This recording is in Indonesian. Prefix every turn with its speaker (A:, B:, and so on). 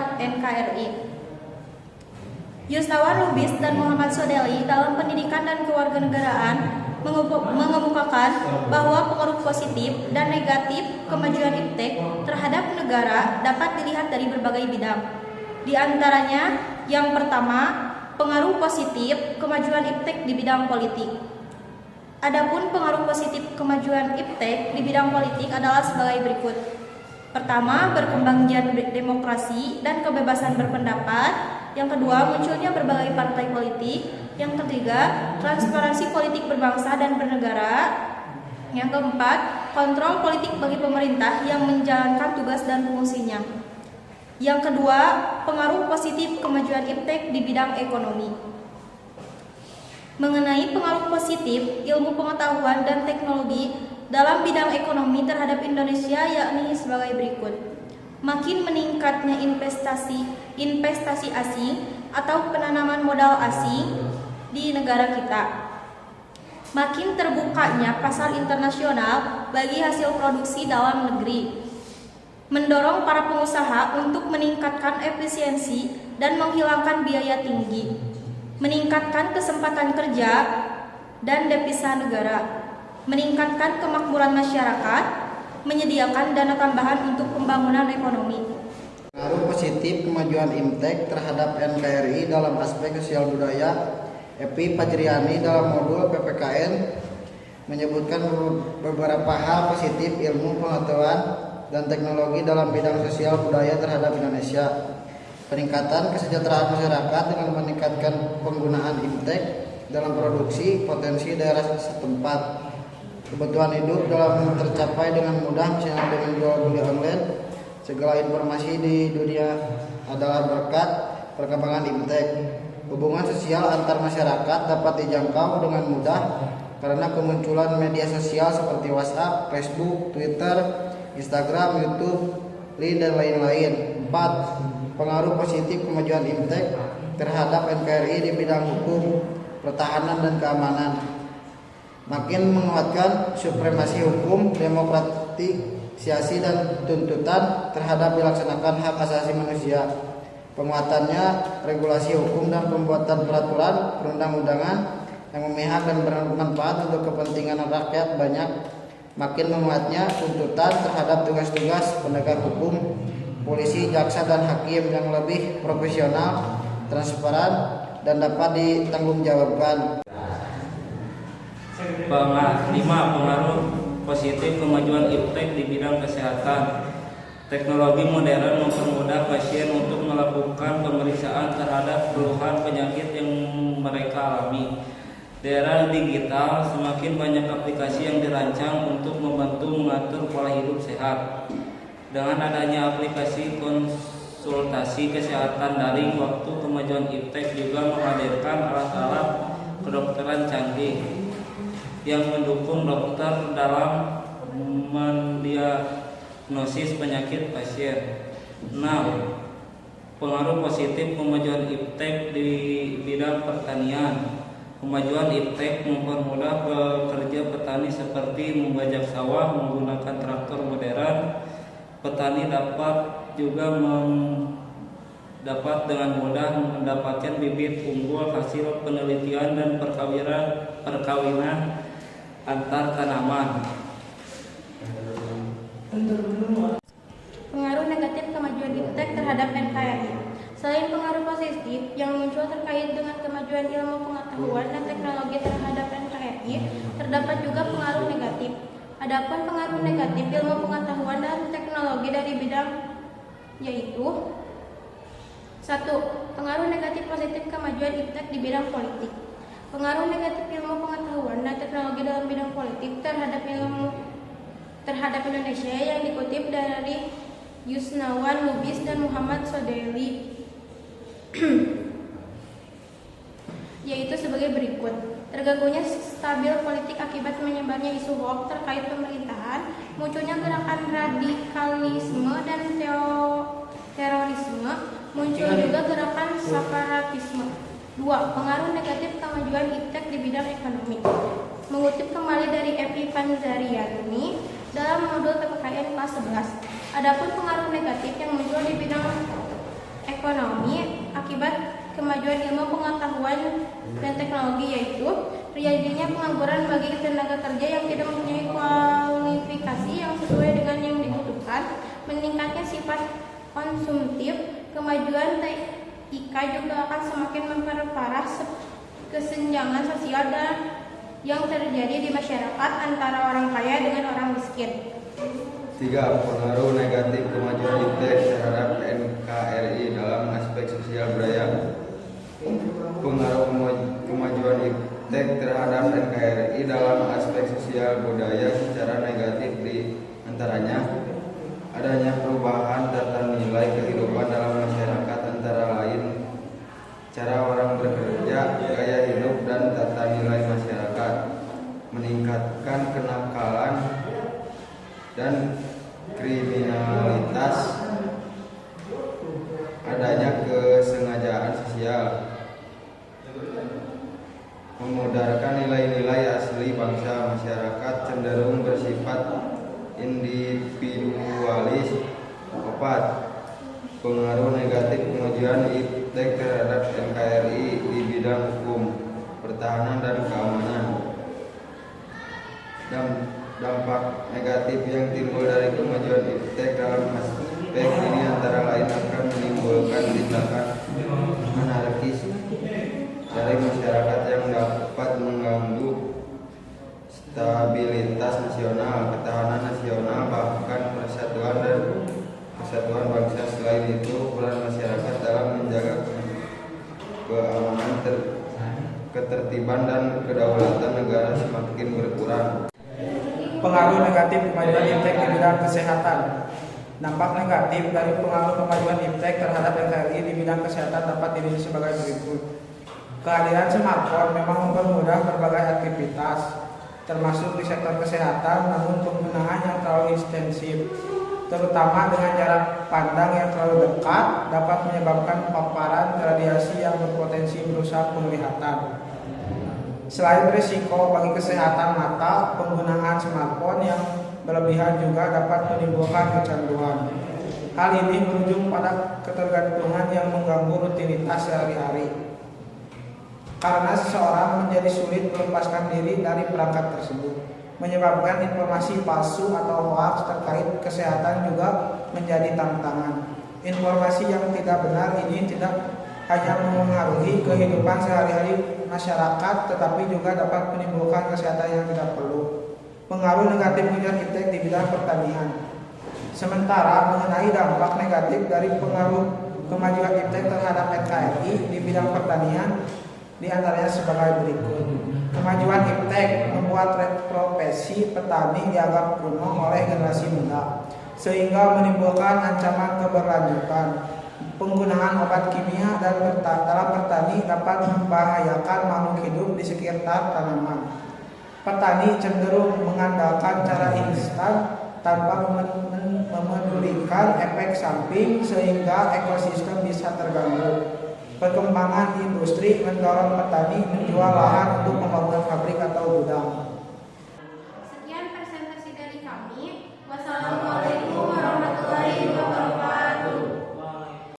A: terhadap NKRI. Yusnawan Lubis dan Muhammad Sodeli dalam Pendidikan dan Kewarganegaraan mengemukakan bahwa pengaruh positif dan negatif kemajuan iptek terhadap negara dapat dilihat dari berbagai bidang. Di antaranya, yang pertama, pengaruh positif kemajuan iptek di bidang politik. Adapun pengaruh positif kemajuan iptek di bidang politik adalah sebagai berikut. Pertama, berkembangnya demokrasi dan kebebasan berpendapat. Yang kedua, munculnya berbagai partai politik. Yang ketiga, transparansi politik berbangsa dan bernegara. Yang keempat, kontrol politik bagi pemerintah yang menjalankan tugas dan fungsinya. Yang kedua, pengaruh positif kemajuan iptek di bidang ekonomi. Mengenai pengaruh positif ilmu pengetahuan dan teknologi dalam bidang ekonomi terhadap Indonesia yakni sebagai berikut. Makin meningkatnya investasi asing atau penanaman modal asing di negara kita. Makin terbukanya pasar internasional bagi hasil produksi dalam negeri. Mendorong para pengusaha untuk meningkatkan efisiensi dan menghilangkan biaya tinggi. Meningkatkan kesempatan kerja dan devisa negara. Meningkatkan kemakmuran masyarakat, menyediakan dana tambahan untuk pembangunan ekonomi.
B: Pengaruh positif kemajuan iptek terhadap NKRI dalam aspek sosial budaya. Epi Fajriani dalam modul PPKN menyebutkan beberapa hal positif ilmu pengetahuan dan teknologi dalam bidang sosial budaya terhadap Indonesia. Peningkatan kesejahteraan masyarakat dengan meningkatkan penggunaan iptek dalam produksi potensi daerah setempat. Kebutuhan hidup dalam tercapai dengan mudah, misalnya dengan jual beli online. Segala informasi di dunia adalah berkat perkembangan iptek. Hubungan sosial antar masyarakat dapat dijangkau dengan mudah karena kemunculan media sosial seperti WhatsApp, Facebook, Twitter, Instagram, YouTube, LinkedIn, dan lain-lain. 4. Pengaruh positif kemajuan iptek terhadap NKRI di bidang hukum, pertahanan, dan keamanan. Makin menguatkan supremasi hukum, demokratisasi dan tuntutan terhadap dilaksanakan hak asasi manusia. Penguatannya regulasi hukum dan pembuatan peraturan perundang-undangan yang memihak dan bermanfaat untuk kepentingan rakyat banyak. Makin menguatnya tuntutan terhadap tugas-tugas penegak hukum, polisi, jaksa, dan hakim yang lebih profesional, transparan, dan dapat ditanggungjawabkan.
C: 5. Pengaruh positif kemajuan iptek di bidang kesehatan. Teknologi modern mempermudah pasien untuk melakukan pemeriksaan terhadap keluhan penyakit yang mereka alami. Di era digital, semakin banyak aplikasi yang dirancang untuk membantu mengatur pola hidup sehat. Dengan adanya aplikasi konsultasi kesehatan daring, waktu kemajuan iptek juga menghadirkan alat-alat kedokteran canggih yang mendukung dokter dalam mendiagnosis penyakit pasien. 6. Pengaruh positif kemajuan iptek di bidang pertanian. Kemajuan iptek mempermudah pekerja petani seperti membajak sawah menggunakan traktor modern. Petani dapat juga dapat dengan mudah mendapatkan bibit unggul hasil penelitian dan perkawinan antar tanaman.
A: Pengaruh negatif kemajuan iptek terhadap NKRI. Selain pengaruh positif yang muncul terkait dengan kemajuan ilmu pengetahuan dan teknologi terhadap NKRI, terdapat juga pengaruh negatif. Adapun pengaruh negatif ilmu pengetahuan dan teknologi dari bidang yaitu 1. Pengaruh negatif positif kemajuan iptek di bidang politik. Pengaruh negatif ilmu pengetahuan dan teknologi dalam bidang politik terhadap Indonesia yang dikutip dari Yusnawan Lubis dan Muhammad Sodeli yaitu sebagai berikut. Terganggunya stabil politik akibat menyebarnya isu hoax terkait pemerintahan, munculnya gerakan radikalisme dan terorisme, muncul juga gerakan separatisme. 2. Pengaruh negatif kemajuan iptek di bidang ekonomi. Mengutip kembali dari Epi Fajriani dalam modul PPKN kelas 11. Adapun pengaruh negatif yang muncul di bidang kemajuan ilmu pengetahuan dan teknologi, yaitu terjadinya pengangguran bagi tenaga kerja yang tidak mempunyai kualifikasi yang sesuai dengan yang dibutuhkan, meningkatnya sifat konsumtif. Kemajuan TIK juga akan semakin memperparah kesenjangan sosial yang terjadi di masyarakat antara orang kaya dengan orang miskin.
D: 3. Pengaruh negatif kemajuan iptek terhadap NKRI dalam aspek sosial budaya. Pengaruh kemajuan iptek terhadap NKRI dalam aspek sosial budaya secara negatif di antaranya adanya perubahan tata nilai kehidupan dalam masyarakat, antara lain cara orang bekerja, gaya hidup, dan tata nilai masyarakat, meningkatkan kenakalan dan kriminalitas, adanya kesengajaan sosial, memudarkan nilai-nilai asli bangsa, masyarakat cenderung bersifat individualis. 4. Pengaruh negatif kemajuan iptek terhadap NKRI di bidang hukum, pertahanan, dan keamanan. Dampak negatif yang timbul dari kemajuan iptek dalam aspek ini antara lain akan menimbulkan tindakan anarkis dari masyarakat yang dapat mengganggu stabilitas nasional, ketahanan nasional, bahkan persatuan bangsa. Selain itu, peran masyarakat dalam menjaga keamanan, ketertiban, dan kedaulatan negara semakin berkurang.
E: Pengaruh negatif kemajuan iptek di bidang kesehatan. Dampak negatif dari pengaruh kemajuan iptek terhadap NKRI di bidang kesehatan dapat dirinci sebagai berikut. Kehadiran smartphone memang mempermudah berbagai aktivitas, termasuk di sektor kesehatan, namun penggunaan yang terlalu ekstensif, terutama dengan jarak pandang yang terlalu dekat, dapat menyebabkan paparan radiasi yang berpotensi merusak penglihatan. Selain berisiko bagi kesehatan mata, penggunaan smartphone yang berlebihan juga dapat menimbulkan kecanduan. Hal ini berujung pada ketergantungan yang mengganggu rutinitas sehari-hari. Karena seseorang menjadi sulit melepaskan diri dari perangkat tersebut, menyebabkan informasi palsu atau hoaks terkait kesehatan juga menjadi tantangan. Informasi yang tidak benar ini tidak hanya mempengaruhi kehidupan sehari-hari masyarakat, tetapi juga dapat menimbulkan kesehatan yang tidak perlu. Pengaruh negatif kemajuan iptek di bidang pertanian. Sementara mengenai dampak negatif dari pengaruh kemajuan iptek terhadap NKRI di bidang pertanian, di antaranya sebagai berikut. Kemajuan iptek membuat profesi petani dianggap kuno oleh generasi muda, sehingga menimbulkan ancaman keberlanjutan. Penggunaan obat kimia dalam pertani dapat membahayakan makhluk hidup di sekitar tanaman. Petani cenderung mengandalkan cara instan tanpa memedulikan efek samping, sehingga ekosistem bisa terganggu. Perkembangan industri mendorong petani menjual lahan untuk membangun pabrik atau gudang.